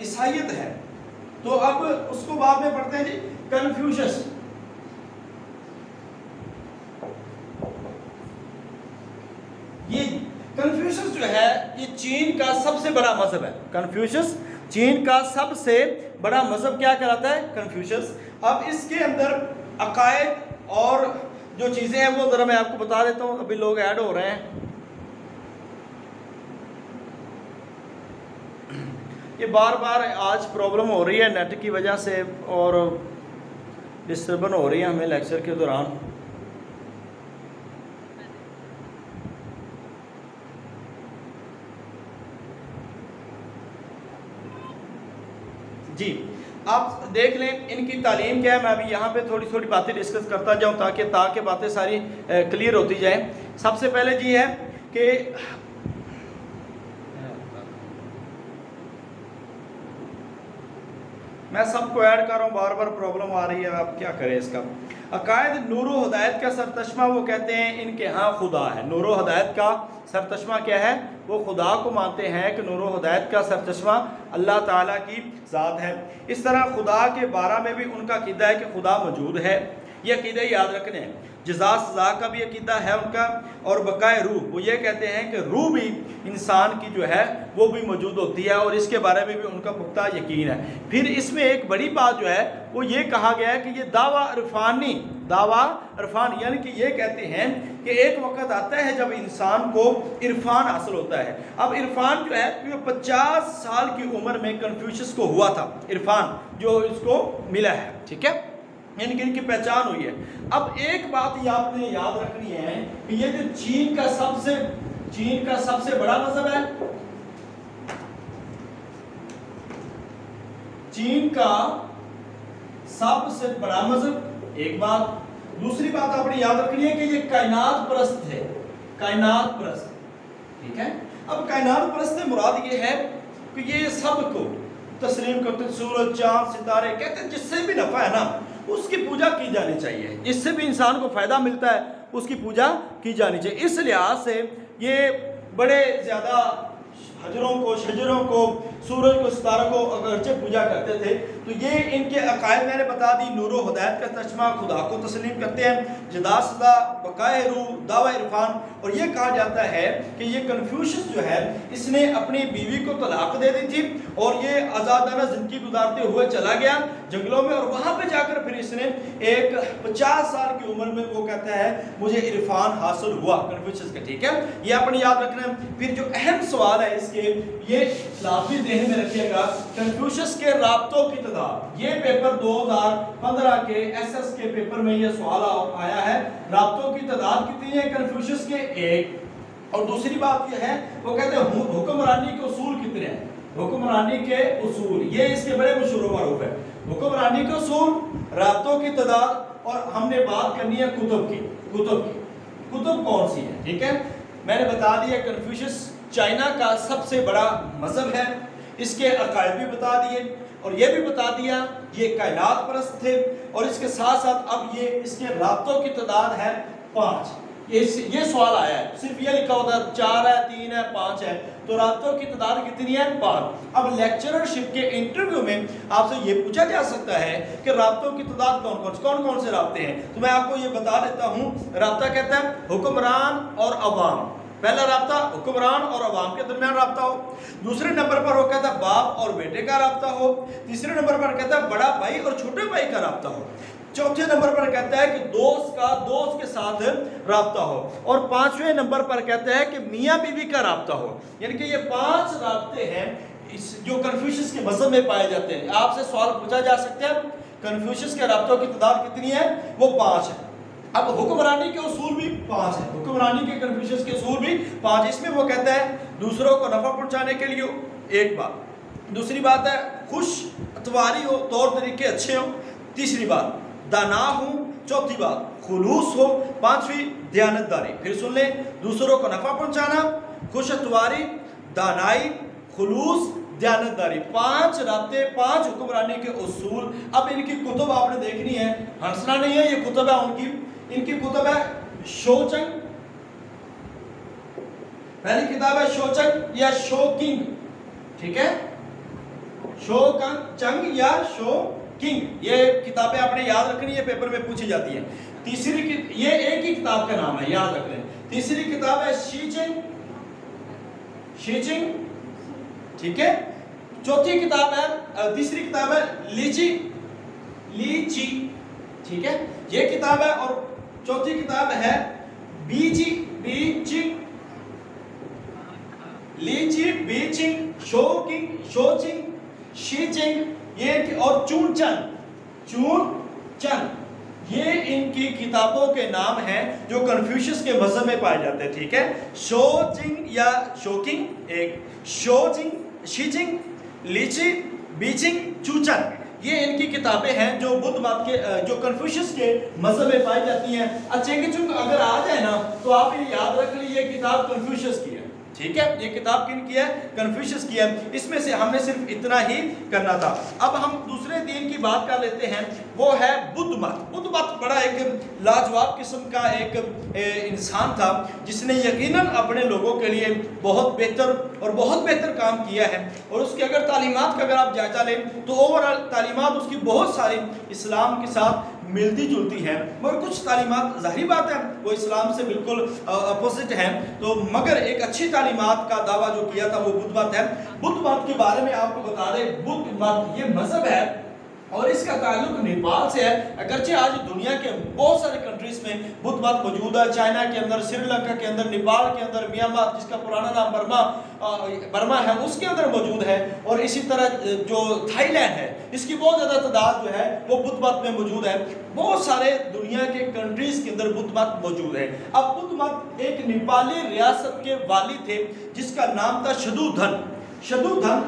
ईसाइयत है। तो अब उसको बाद में पढ़ते हैं जी, कन्फ्यूशस। ये कन्फ्यूशस जो है ये चीन का सबसे बड़ा मजहब है। कन्फ्यूशस चीन का सबसे बड़ा मजहब क्या कहलाता है? कन्फ्यूशस। अब इसके अंदर अकायद और जो चीज़ें हैं वो ज़रा मैं आपको बता देता हूँ, अभी लोग ऐड हो रहे हैं। ये बार बार आज प्रॉब्लम हो रही है नेट की वजह से और डिस्टर्बन हो रही है हमें लेक्चर के दौरान। जी आप देख लें इनकी तालीम क्या है। मैं अभी यहाँ पे थोड़ी थोड़ी बातें डिस्कस करता जाऊँ ताकि बातें सारी क्लियर होती जाए। सबसे पहले जी है कि मैं सबको ऐड कर रहा हूँ, बार बार प्रॉब्लम आ रही है, आप क्या करें इसका। अकायद नूर व हिदायत का सरचश्मा वो कहते हैं इनके यहाँ खुदा है। नूर व हिदायत का सरचश्मा क्या है? वो खुदा को मानते हैं कि नूर व हिदायत का सरचश्मा अल्लाह ताला की ज़ात है। इस तरह खुदा के बारे में भी उनका अक़ीदा है कि खुदा मौजूद है। ये अक़ीदा याद रखने हैं। जज़ा सज़ा का भी अक़ीदा है उनका। और बकाए रूह, वो ये कहते हैं कि रूह भी इंसान की जो है वो भी मौजूद होती है और इसके बारे में भी उनका पुख्ता यकीन है। फिर इसमें एक बड़ी बात जो है वो ये कहा गया है कि ये दावा इरफान यानी कि ये कहते हैं कि एक वक्त आता है जब इंसान को इरफान हासिल होता है। अब इरफान जो है 50 साल की उम्र में कन्फ्यूशस को हुआ था, इरफान जो इसको मिला है, ठीक है, यानी कि इनकी पहचान हुई है। अब एक बात ये आपने याद रखनी है कि ये जो चीन का सबसे बड़ा मजहब है, चीन का सबसे बड़ा मजहब, एक बात। दूसरी बात आपने याद रखनी है कि ये कायनात परस्त है, कायनात परस्त, ठीक है। अब कायनात परस्त से मुराद ये है कि ये सबको तस्लीम करते, सूरज चांद सितारे, कहते हैं जिससे भी नफा है ना उसकी पूजा की जानी चाहिए, जिससे भी इंसान को फायदा मिलता है उसकी पूजा की जानी चाहिए। इस लिहाज से ये बड़े ज़्यादा हजरों को, शजरों को, सूरज को, सितारों को अगरचे पूजा करते थे। तो ये इनके अकायद मैंने बता दी। नूर व हिदायत का चश्मा, खुदा को तस्लीम करते हैं, जदा सदा, बकाए रूह, दावा इरफान। और ये कहा जाता है कि ये कन्फ्यूशस जो है इसने अपनी बीवी को तलाक दे दी थी और ये आज़ादाना ज़िंदगी गुजारते हुए चला गया जंगलों में और वहाँ पे जाकर फिर इसने एक 50 साल की उम्र में वो कहता है मुझे इरफान हासिल हुआ कन्फ्यूशस का, ठीक है, ये अपने याद रखना है। फिर जो अहम सवाल है इसके, ये लाफी ध्यान में रखिएगा, कन्फ्यूशस के राब्तों की तादाद। ये पेपर 2015 के एसएस के पेपर में ये सवाल आया है, राब्तों की तादाद कितनी है कन्फ्यूशस के? एक। और दूसरी बात ये है वो कहते हैं हुक्मरानी के उसूल कितने हैं, हुक्मरानी के उसूल, ये इसके बड़े मशहूर मारूफ है। हुक्मरानी के उसूल, राब्तों की तादाद, और हमने बात करनी है कुतुब की। कुतुब कौन सी है, ठीक है, मैंने बता दिया कन्फ्यूशस चाइना का सबसे बड़ा मजहब है, इसके अकायद भी बता दिए और ये भी बता दिया ये कायनात परस्त थे। और इसके साथ साथ अब ये इसके राब्तों की तादाद है 5। ये सवाल आया है, सिर्फ ये लिखा होता है 4 है, 3 है, 5 है, तो राब्तों की तादाद कितनी है? 5। अब लेक्चरशिप के इंटरव्यू में आपसे ये पूछा जा सकता है कि राब्तों की तादाद कौन कौन से राब्ते हैं, तो मैं आपको ये बता देता हूँ। राब्ता कहता है हुक्मरान और अवाम, पहला राब्ता हुक्मरान और अवाम के दरमियान राब्ता हो। दूसरे नंबर पर वो कहता है बाप और बेटे का राब्ता हो। तीसरे नंबर पर कहता है बड़ा भाई और छोटे भाई का राब्ता हो। चौथे नंबर पर कहता है कि दोस्त के साथ राब्ता हो। और 5वें नंबर पर कहता है कि मियाँ बीवी का राब्ता हो। यानी कि ये 5 राब्ते हैं जो कन्फ्यूशस के मजहब में पाए जाते हैं। आपसे सवाल पूछा जा सकता है कन्फ्यूशस के राब्तों की तादाद कितनी है? वो 5 है। अब हुक्मरानी के उसूल भी 5 है, हुक्मरानी के कन्फ्यूशस के उसूल भी 5। इसमें वो कहता है दूसरों को नफा पहुंचाने के लिए, एक बात। दूसरी बात है खुश अतवारी हो, तौर तरीके अच्छे हो। तीसरी बात दाना हो। चौथी बात खुलूस हो। 5वीं दयानतदारी। फिर सुन लें, दूसरों को नफा पहुंचाना, खुश अतवारी, दानाई, खुलूस, दयानतदारी। 5 राब्ते, 5 हुक्मरानी के उसूल। अब इनकी कुतुब आपने देखनी है, हंसना नहीं है, ये कुतुब है उनकी। इनकी कुतुब है शोचंग, पहली किताब है शोचंग या शोकिंग, ठीक है, शो चंग या शो किंग, ये किताबें आपने याद रखनी है, पेपर में पूछी जाती है। तीसरी ये एक ही किताब का नाम है, याद रख लें। तीसरी किताब है शीचिंग, ठीक है। चौथी किताब है, तीसरी किताब है लीची, ठीक है, ये किताब है। और चौथी किताब है बीचिंग, शोचिंग, शीचिंग, ये और चूनचन, ये इनकी किताबों के नाम हैं जो कन्फ्यूशियस के मजहब में पाए जाते हैं, ठीक है। शोचिंग या शोकिंग एक, शोचिंग, शीचिंग, लीची, बीचिंग, चूचन, ये इनकी किताबें हैं जो बुद्ध मत के जो कन्फ्यूशियस के मजहब में पाई जाती हैं। चेंगचुंग अगर आ जाए ना तो आप ये याद रख लीजिए किताब कन्फ्यूशियस की है, ठीक है। ये किताब किन की है? कन्फ्यूशियस की है। इसमें से हमने सिर्फ इतना ही करना था। अब हम दूसरे दीन की बात कर लेते हैं, वो है बुद्ध मत। बुद्ध मत बड़ा एक लाजवाब किस्म का एक इंसान था जिसने यकीनन अपने लोगों के लिए बहुत बेहतर काम किया है। और उसकी अगर तालीमात का अगर आप जायजा लें तो ओवरऑल तालीमात उसकी बहुत सारी इस्लाम के साथ मिलती जुलती है, मगर कुछ तालीमात जाहिर बात है वो इस्लाम से बिल्कुल अपोजिट है। तो मगर एक अच्छी तालीमात का दावा जो किया था वो बुद्ध मत है। बुद्ध मत के बारे में आपको बता दें, बुद्ध मत ये मजहब है और इसका ताल्लुक नेपाल से है। अगरचे आज दुनिया के बहुत सारे कंट्रीज में बुद्ध मत मौजूद है, चाइना के अंदर, श्रीलंका के अंदर, नेपाल के अंदर, म्यांमार जिसका पुराना नाम बर्मा है उसके अंदर मौजूद है। और इसी तरह जो थाईलैंड है इसकी बहुत ज़्यादा तादाद जो है वो बुद्ध मत में मौजूद है। बहुत सारे दुनिया के कंट्रीज के अंदर बुद्ध मत मौजूद है। अब बुद्ध मत एक नेपाली रियासत के वाली थे जिसका नाम था शदुधन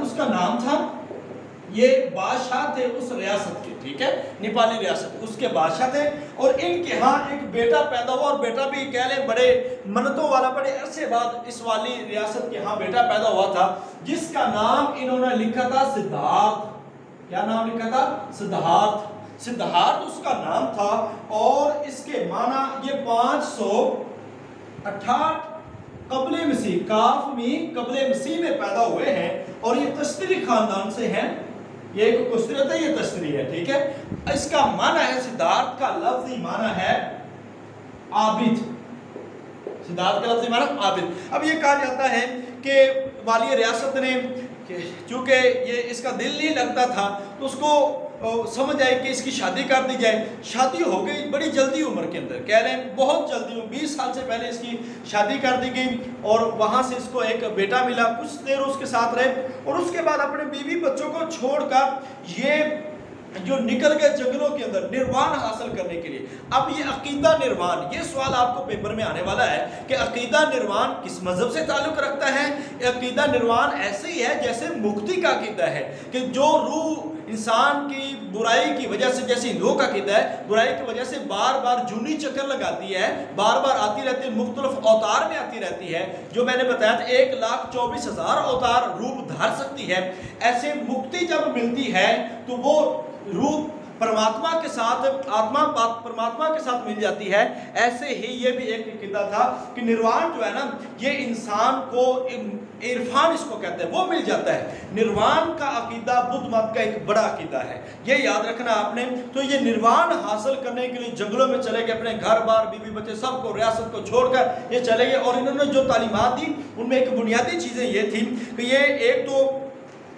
उसका नाम था। ये बादशाह थे उस रियासत के, ठीक है, नेपाली रियासत, उसके बादशाह थे। और इनके यहाँ एक बेटा पैदा हुआ और बेटा भी कह लें बड़े मन्नतों वाला, बड़े अरसे बाद इस वाली रियासत के यहाँ बेटा पैदा हुआ था जिसका नाम इन्होंने लिखा था सिद्धार्थ। क्या नाम लिखा था? सिद्धार्थ उसका नाम था। और इसके माना ये 568 कबले मसीह में पैदा हुए हैं और ये तस्तरी खानदान से हैं। ये एक कुस्तरत है, ये तस्तरी है, ठीक है। इसका माना है, सिद्धार्थ का लफ्ज़ी माना है आबिद। सिद्धार्थ का लफ्ज़ी माना आबिद। अब ये कहा जाता है कि वाली रियासत ने चूंकि ये इसका दिल नहीं लगता था तो उसको समझ आए कि इसकी शादी कर दी जाए। शादी हो गई बड़ी जल्दी उम्र के अंदर, कह रहे हैं बहुत जल्दी, 20 साल से पहले इसकी शादी कर दी गई। और वहाँ से इसको एक बेटा मिला, कुछ देर उसके साथ रहे और उसके बाद अपने बीवी बच्चों को छोड़कर ये जो निकल गए जंगलों के अंदर निर्वाण हासिल करने के लिए। अब ये अकीदा निर्वाण, ये सवाल आपको पेपर में आने वाला है कि अकीदा निर्वाण किस मजहब से ताल्लुक रखता है। अकीदा निर्वाण ऐसे ही है जैसे मुक्ति का अकीदा है कि जो रूह इंसान की बुराई की वजह से, जैसे हिंदुओं का अकीदा है, बुराई की वजह से बार बार जूनी चक्कर लगाती है, बार बार आती रहती है, मुख्तलिफ अवतार में आती रहती है। जो मैंने बताया था 1,24,000 अवतार रूप धार सकती है। ऐसे मुक्ति जब मिलती है तो वो रूप परमात्मा के साथ, आत्मा परमात्मा के साथ मिल जाती है। ऐसे ही ये भी एक अकीदा था कि निर्वाण जो है ना, ये इंसान को इरफान इसको कहते हैं, वो मिल जाता है। निर्वाण का अकीदा बुद्ध मत का एक बड़ा अकीदा है, ये याद रखना आपने। तो ये निर्वाण हासिल करने के लिए जंगलों में चले गए, अपने घर बार, बीवी बच्चे सबको, रियासत को छोड़कर ये चले गए। और इन्होंने जो तालीमात दी उनमें एक बुनियादी चीज़ें ये थी कि ये एक तो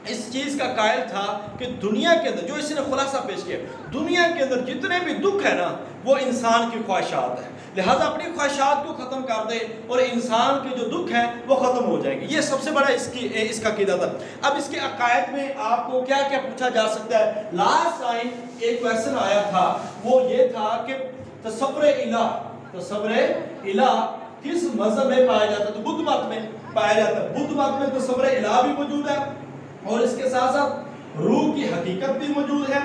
इस चीज़ का कायल था कि दुनिया के अंदर, जो इसने खुलासा पेश किया, दुनिया के अंदर जितने भी दुख है ना वो इंसान की ख्वाहिशात है, लिहाजा अपनी ख्वाहिशात को ख़त्म कर दे और इंसान के जो दुख हैं वो ख़त्म हो जाएंगे। ये सबसे बड़ा इसका कीदा था। अब इसके अकायद में आपको क्या क्या पूछा जा सकता है। लास्ट टाइम एक क्वेश्चन आया था, वो ये था कि तसव्वुर इलाह किस मजहब में पाया जाता है? तो बुद्ध मत में पाया जाता है। बुद्ध मत में तसव्वुर इलाह भी मौजूद है और इसके साथ साथ रूह की हकीकत भी मौजूद है।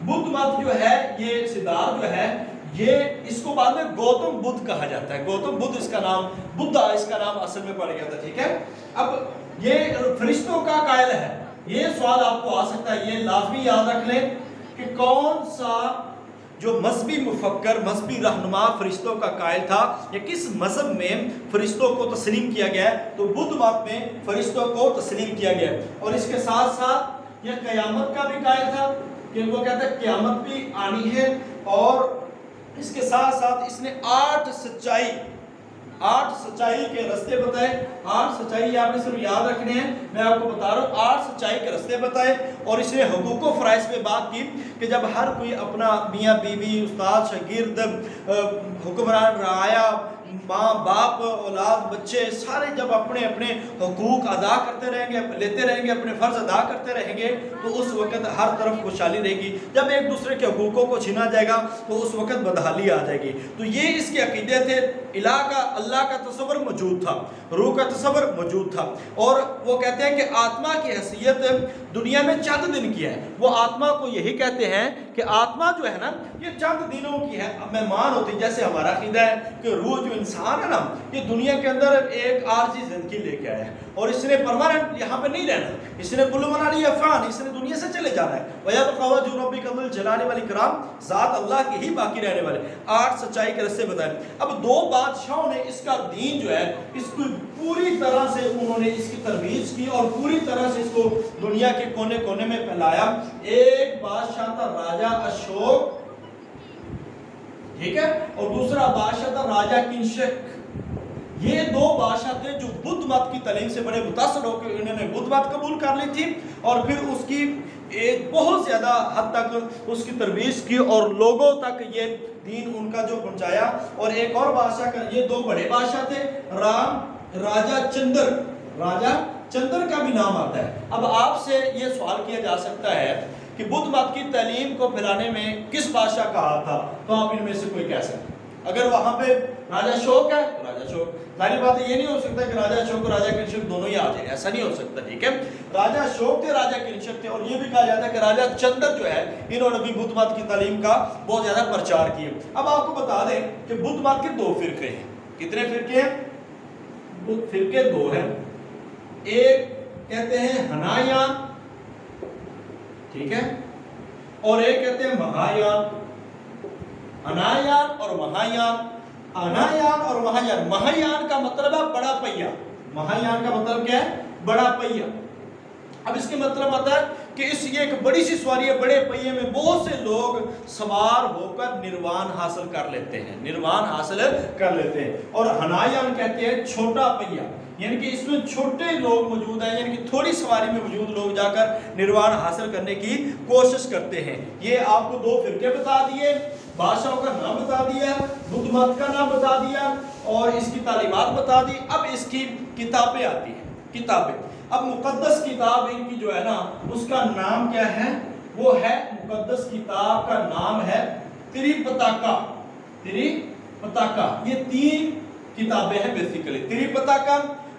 बुद्ध मत जो है, ये सिद्धार्थ जो है, ये इसको बाद में गौतम बुद्ध कहा जाता है। गौतम बुद्ध इसका नाम, बुद्धा इसका नाम असल में पड़ गया था, ठीक है। अब ये फरिश्तों का कायल है, ये सवाल आपको आ सकता है, ये लाजमी याद रख लें कि कौन सा जो मजहबी मुफक्कर, मजहबी रहनुमा फरिश्तों का कायल था या किस मजहब में फरिश्तों को तस्लीम किया गया है। तो बुद्ध मत में फरिश्तों को तस्लीम किया गया है। और इसके साथ साथ यह कयामत का भी कायल था कि वो कहता है कयामत भी आनी है, और इसके साथ साथ इसने 8 सच्चाई के रास्ते बताए। 8 सच्चाई आपने सिर्फ याद रखने हैं, मैं आपको बता रहा हूँ। 8 सच्चाई के रास्ते बताए, और इसने हुकूक व फराइज पे बात की कि जब हर कोई अपना मियाँ बीवी, उस्ताद, शागिर्द, हुक्मरान, राया, माँ बाप, औलाद, बच्चे सारे जब अपने अपने हुकूक अदा करते रहेंगे, लेते रहेंगे, अपने फ़र्ज अदा करते रहेंगे, तो उस वक़्त हर तरफ खुशहाली रहेगी। जब एक दूसरे के हुकूकों को छीना जाएगा तो उस वक़्त बदहाली आ जाएगी। तो ये इसके अकीदे थे। अल्लाह का तस्वर मौजूद था, रूह का तस्वर मौजूद था, और वो कहते हैं कि आत्मा की हैसियत दुनिया में चंद दिन की है। वो आत्मा को यही कहते हैं कि आत्मा जो है ना, ये चंद दिनों की है, मेहमान होती। जैसे हमारा अकीदा है कि रूह जो इंसान है ना, ये दुनिया के अंदर एक आर्जी जिंदगी लेके आया है, और इसने परमानेंट यहाँ पे नहीं रहना, इसने कुल्लुमनानी अफान, इसने दुनिया से चले जाना है। वयबक़ा जो रब्बी कबल जलाने वाली कराम, ज़ात अल्लाह की ही बाकी रहने वाले। 8 सच्चाई के रस्ते बताए। अब 2 बादशाहों ने इसका दीन जो है, इसको पूरी तरह से उन्होंने इसकी तरवीज की, और पूरी तरह से इसको दुनिया के कोने कोने में फैलाया। एक बादशाह था राजा अशोक, ठीक है, और दूसरा बादशाह था राजा किंशक। ये 2 बादशाह थे जो बुद्ध मत की तालीम से बड़े मुतासर होकर इन्होंने बुद्ध मत कबूल कर ली थी, और फिर उसकी एक बहुत ज़्यादा हद तक उसकी तरवीज की, और लोगों तक ये दीन उनका जो पहुंचाया। और एक और बादशाह का, ये 2 बड़े बादशाह थे, राजा चंद्र का भी नाम आता है। अब आपसे ये सवाल किया जा सकता है कि बुद्ध मत की तालीम को फैलाने में किस बादशाह का हाथ था, तो आप इनमें से कोई कह सकते हैं। अगर वहां पे राजा अशोक है तो राजा अशोक, सारी बात ये नहीं हो सकता कि राजा अशोक और राजा किंशक दोनों ही आ जाए, ऐसा नहीं हो सकता, ठीक है। राजा अशोक थे, राजा किंशक थे, और ये भी कहा जाता है कि राजा चंद्र जो है, इन्होंने भी बुद्ध मत की तालीम का बहुत ज्यादा प्रचार किया। अब आपको बता दें कि बुद्ध मत के 2 फिरके हैं। कितने फिरके हैं? फिरके 2 हैं। एक कहते हैं हनायान, ठीक है, और एक कहते हैं महायान। अनायान और महायान। अनायान और महायान, महायान का मतलब है बड़ा पहिया। महायान का मतलब क्या है? बड़ा पहिया। अब इसके मतलब आता है कि ये एक बड़ी सी सवारी है, बड़े पहिए में बहुत से लोग सवार होकर निर्वाण हासिल कर लेते हैं, निर्वाण हासिल कर लेते हैं। और हनायान कहते हैं छोटा पहिया, यानी कि इसमें छोटे लोग मौजूद हैं, यानी कि थोड़ी सवारी में मौजूद लोग जाकर निर्वाण हासिल करने की कोशिश करते हैं। ये आपको 2 फिरके बता दिए, बादशाहों का नाम बता दिया, बुद्ध मत का नाम बता दिया, और इसकी तालीमात बता दी। अब इसकी किताबें आती हैं, किताबें। अब मुकद्दस किताब इनकी जो है ना, उसका नाम क्या है? वो है, मुकद्दस किताब का नाम है त्रिपिटका। त्रिपिटका, ये 3 किताबें हैं बेसिकली। त्रिपिटका,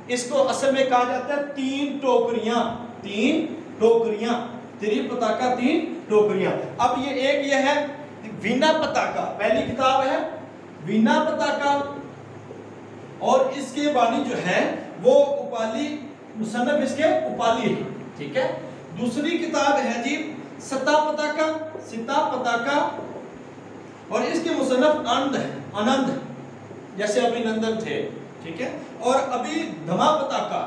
इसको असल में कहा जाता है 3 टोकरियां। 3 टोकरियां, त्रिपिटका 3 टोकरियां। अब ये है वीना पताका, पहली किताब है वीना पताका, और इसके बानी जो है वो उपाली, मुसन्नफ इसके उपाली है, ठीक है। दूसरी किताब है जी सत्ता पताका, और इसके मुसन्नफ आनंद, जैसे अभिनंदन थे, ठीक है। और अभिधमा पताका।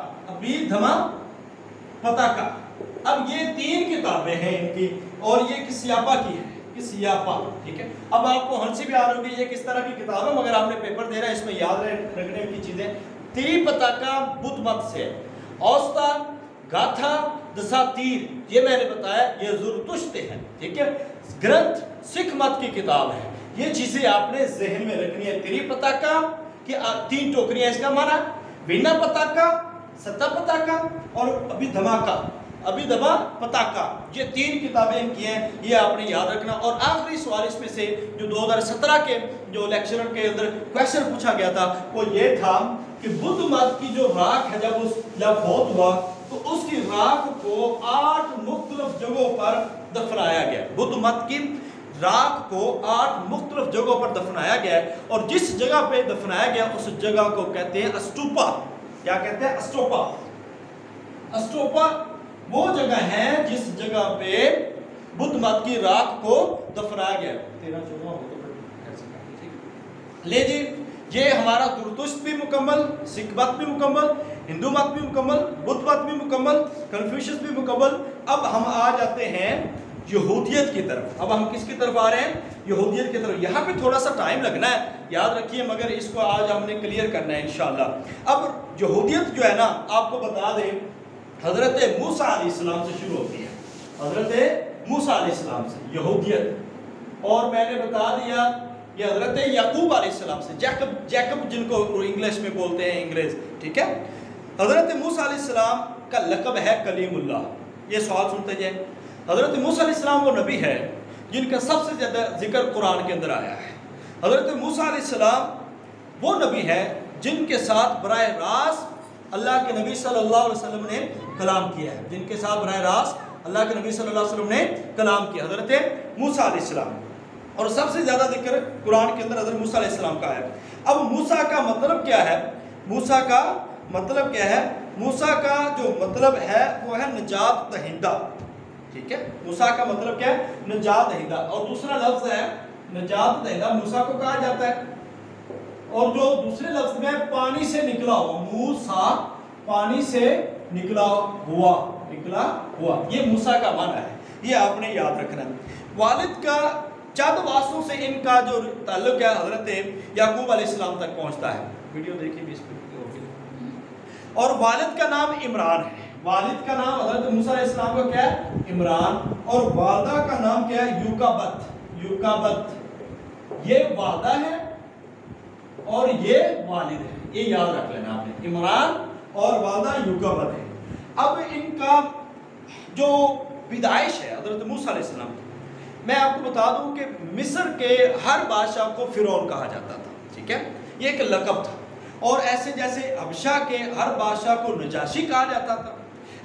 अब ये 3 किताबें हैं इनकी, और ये किसियापा की है, किसियापा, ठीक है। अब आपको हंसी भी आ रही होगी ये किस तरह की किताब है, मगर आपने पेपर दे रहा है, इसमें याद रखने की चीजें। त्रिपिटका बुद्ध मत से, औस्ता, गाथा, दसातीर, ये मैंने बताया ये ज़ुरतुश्त है, ठीक है। ग्रंथ सिख मत की किताब है। ये चीजें आपने जहन में रखनी है। त्रिपिटका की 3 टोकरियां, इसका माना वीना पताका, सत्ता पताका और अभिधमा पताका, ये 3 किताबें इनकी हैं, ये आपने याद रखना। और आखिरी सवाल इसमें से जो 2017 के जो लेक्चर के अंदर क्वेश्चन पूछा गया था, वो ये था कि बुद्ध मत की जो राख है, जब फौत हुआ तो उसकी राख को 8 मुख्तलिफ जगहों पर दफनाया गया। बुद्ध मत की राख को 8 मुख्तलिफ जगहों पर दफनाया गया है, और जिस जगह पे दफनाया गया उस जगह को कहते हैं अस्तूपा। क्या कहते हैं? अस्तूपा। अस्तूपा वो जगह है जिस जगह पे बुद्ध मत की राख को दफनाया गया। 13-14 ले जी, ये हमारा तुरतुस्त भी मुकम्मल, सिख मत भी मुकम्मल, हिंदू मत भी मुकम्मल, बुद्ध मत भी मुकम्मल, कन्फ्यूशियस भी मुकम्मल। अब हम आ जाते हैं यहूदियत की तरफ। अब हम किसकी तरफ आ रहे हैं? यहूदियत की तरफ। यहाँ पे थोड़ा सा टाइम लगना है, याद रखिए, मगर इसको आज हमने क्लियर करना है इंशाअल्लाह। अब यहूदियत जो है ना, आपको बता दें, हजरत मूसा अलैहिस्सलाम से शुरू होती है। हजरत मूसा अलैहिस्सलाम से यहूदियत। और मैंने बता दिया ये हजरत याकूब अलैहिस्सलाम से, जैकब जिनको इंग्लिश में बोलते हैं अंग्रेज, ठीक है। हजरत मूसा अलैहिस्सलाम का लक़ब है कलीमुल्लाह। ये सवाल सुनते जाए। हजरत मूसा अलैहिस्सलाम वो नबी है जिनका सबसे ज़्यादा जिक्र कुरान के अंदर आया है। हजरत मूसा अलैहिस्सलाम वो नबी है जिनके साथ बराह रास्त अल्लाह के नबी सल्लल्लाहु अलैहि वसल्लम ने कलाम किया है, जिनके साथ बराह रास्त अल्लाह के नबी सल्लल्लाहु अलैहि वसल्लम ने कलाम किया, हजरत मूसा अलैहिस्सलाम। और सबसे ज़्यादा जिक्र कुरान के अंदर हजरत मूसा अलैहिस्सलाम का है। अब मूसा का मतलब क्या है? मूसा का मतलब क्या है? मूसा का जो मतलब है वो है निजात दहिंदा, ठीक है। मूसा का मतलब क्या है? निजात दहिंदा। और दूसरा लफ्ज है निजात दहिंदा, मूसा को कहा जाता है। और जो दूसरे लफ्ज में पानी से निकला हुआ, मूसा पानी से निकला हुआ, ये मूसा का माना है, ये आपने याद रखना है। वालिद का चंद वास्तों से इनका जो ताल्लुक है हजरत याकूब अलैहिस्सलाम तक पहुंचता है। वीडियो देखिए 20 मिनट की होगी। और वालिद का नाम इमरान है। वालिद का नाम हजरत मूसा अलैहिस्सलाम का क्या है? इमरान। और वालदा का नाम क्या है? युकाबत। ये वालदा है और ये वालिद है, ये याद रख लेना आपने। इमरान और वालदा युकाबत है। अब इनका जो विदाइश है हजरत मूसा अलैहिस्सलाम, मैं आपको बता दूं कि मिस्र के हर बादशाह को फिरौन कहा जाता था, ठीक है। ये एक लक़ब था। और ऐसे जैसे हबशा के हर बादशाह को नजाशी कहा जाता था,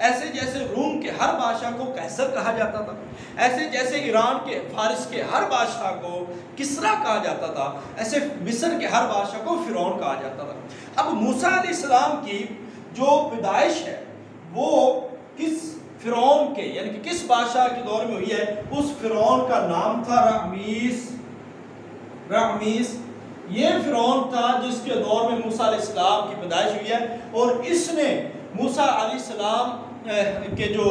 ऐसे जैसे रूम के हर बादशाह को कैसर कहा जाता था, ऐसे जैसे ईरान के फारिस के हर बादशाह को किसरा कहा जाता था, ऐसे मिस्र के हर बादशाह को फिरौन कहा जाता था। अब मूसा अलैहिस्सलाम की जो पैदाइश है वो किस फिरौन के, यानी कि किस बादशाह के दौर में हुई है? उस फिरौन का नाम था रामीस। ये फिरौन था जिसके दौर में मूसा अलैहिस्सलाम की पैदाइश हुई है। और इसने मूसा अलैहिस्सलाम के जो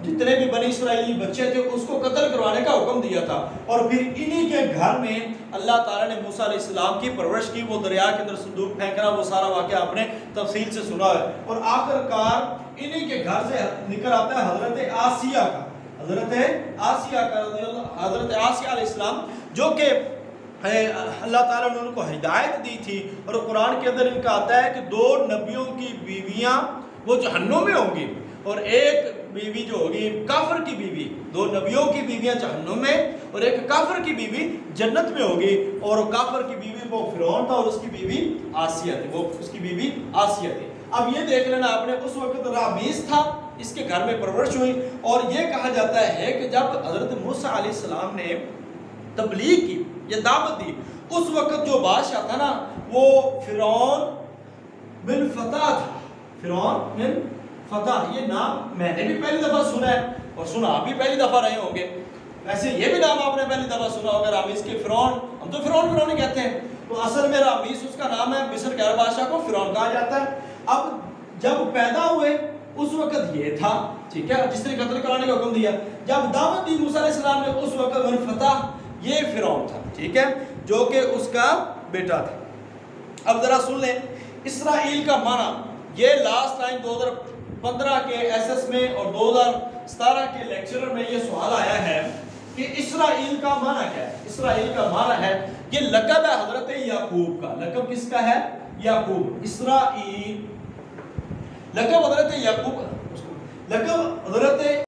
जितने भी बनी इस्राएली बच्चे थे उसको कत्ल करवाने का हुक्म दिया था। और फिर इन्हीं के घर में अल्लाह ताला ने मूसा अलैहिस्सलाम की परवरिश की। वो दरिया के अंदर संदूक फेंकना, वो सारा वाक़या आपने तफसील से सुना है। और आखिरकार इन्हीं के घर से निकल आता है हजरत आसिया का, हजरत आसिया अलैहिस्सलाम, जो कि अल्लाह ताला ने उनको हिदायत दी थी। और कुरान के अंदर इनका आता है कि 2 नबियों की बीवियां वो जहन्नुम में होंगी और एक बीवी जो होगी काफिर की बीवी, 2 नबियों की बीवियां जहन्नुम में और एक काफिर की बीवी जन्नत में होगी। और काफिर की बीवी वो फिरौन था और उसकी बीवी आसिया थी, वो उसकी बीवी आसिया थी। अब ये देख लेना आपने, उस वक्त रामीस था, इसके घर में परवरिश हुई। और ये कहा जाता है कि जब हजरत मूसा अलैहिस्सलाम ने तबलीग की, ये दावत दी, उस वक्त जो बादशाह था ना वो फिरौन बिन फता था। फिरौन बिन फता, ये नाम मैंने भी पहली दफा सुना है और सुना आप भी पहली दफा रहे होंगे। वैसे ये भी नाम आपने पहली दफा सुना होगा, रामीस के फिरौन। हम तो फिरौन ही कहते हैं, तो असल में रामीस उसका नाम है। मिस्र के हर बादशाह को फिरौन कहा जाता है। अब जब पैदा हुए उस वक्त ये था, ठीक है, जिसने कत्ल कराने का हुक्म दिया। जब दावत दी मूसा अलैहिस्सलाम ने उस वक्त बिन फता, ये फिरौन था, ठीक है, जो कि उसका बेटा था। अब जरा सुन लें इसराइल का माना। ये लास्ट टाइम 2015 के एसएस में और 2017 के लेक्चरर में ये सवाल आया है कि इसराइल का माना क्या है। इसराइल का माना है, ये लक़ब है हजरत याकूब का। लक़ब किसका है? याकूब। इसराइल लक़ब हजरत याकूब, लक़ब हजरत